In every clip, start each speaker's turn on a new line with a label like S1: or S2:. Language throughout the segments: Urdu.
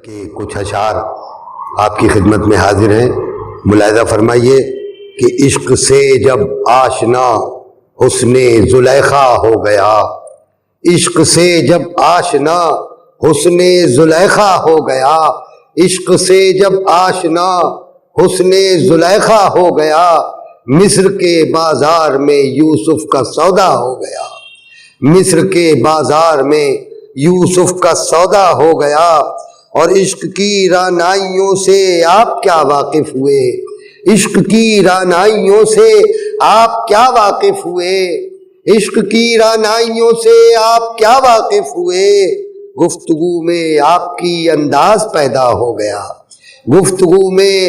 S1: کے کچھ اشعار آپ کی خدمت میں حاضر ہیں. ملاحظہ فرمائیے کہ عشق سے جب آشنا حسن زلیخا ہو گیا، عشق سے جب آشنا حسن زلیخا ہو گیا، عشق سے جب آشنا حسن زلیخا ہو گیا، مصر کے بازار میں یوسف کا سودا ہو گیا، مصر کے بازار میں یوسف کا سودا ہو گیا. اور عشق کی رعنائیوں سے آپ کیا واقف ہوئے، عشق کی رعنائیوں سے آپ کیا واقف ہوئے، عشق کی رعنائیوں سے آپ کیا واقف ہوئے. گفتگو میں آپ کی انداز پیدا ہو گیا، گفتگو میں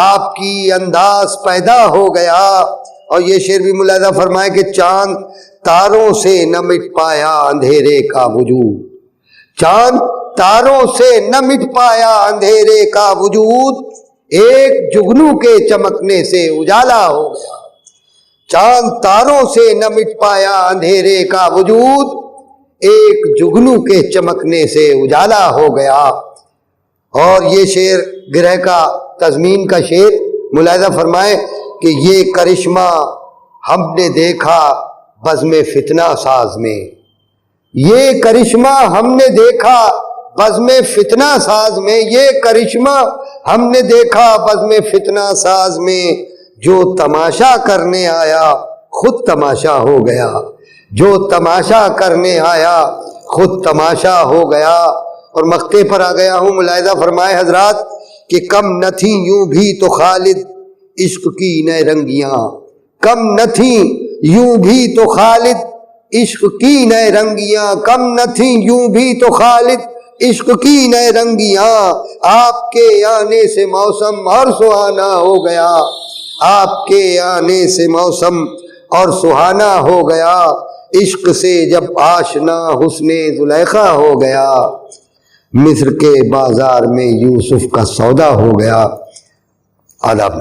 S1: آپ کی انداز پیدا ہو گیا. اور یہ شعر بھی ملاحظہ فرمائے کہ چاند تاروں سے نہ مٹ پایا اندھیرے کا وجود، چاند تاروں سے نہ مٹ پایا اندھیرے کا وجود، ایک جگنو کے چمکنے سے اجالا ہو گیا، چاند تاروں سے نہ مٹ پایا اندھیرے کا وجود، ایک جگنو کے چمکنے سے اجالا ہو گیا. اور یہ شعر گرہ کا تضمین کا شعر ملاحظہ فرمائے کہ یہ کرشمہ ہم نے دیکھا بزم فتنہ ساز میں، یہ کرشمہ ہم نے دیکھا بزم فتنہ ساز میں، یہ کرشمہ ہم نے دیکھا بزم فتنہ ساز میں، جو تماشا کرنے آیا خود تماشا ہو گیا، جو تماشا کرنے آیا خود تماشا ہو گیا. اور مقطع پر آ گیا ہوں، ملاحظہ فرمائے حضرات کہ کم نہ تھیں یوں بھی تو خالد عشق کی نئے رنگیاں، کم نہ تھیں یوں بھی تو خالد عشق کی نئے رنگیاں، کم نہ تھیں یوں بھی تو خالد عشق کی نئے رنگیاں، آپ کے آنے سے موسم اور سہانا ہو گیا، آپ کے آنے سے موسم اور سہانا ہو گیا، عشق سے جب آشنا حسن زلیخا ہو گیا، مصر کے بازار میں یوسف کا سودا ہو گیا. آداب.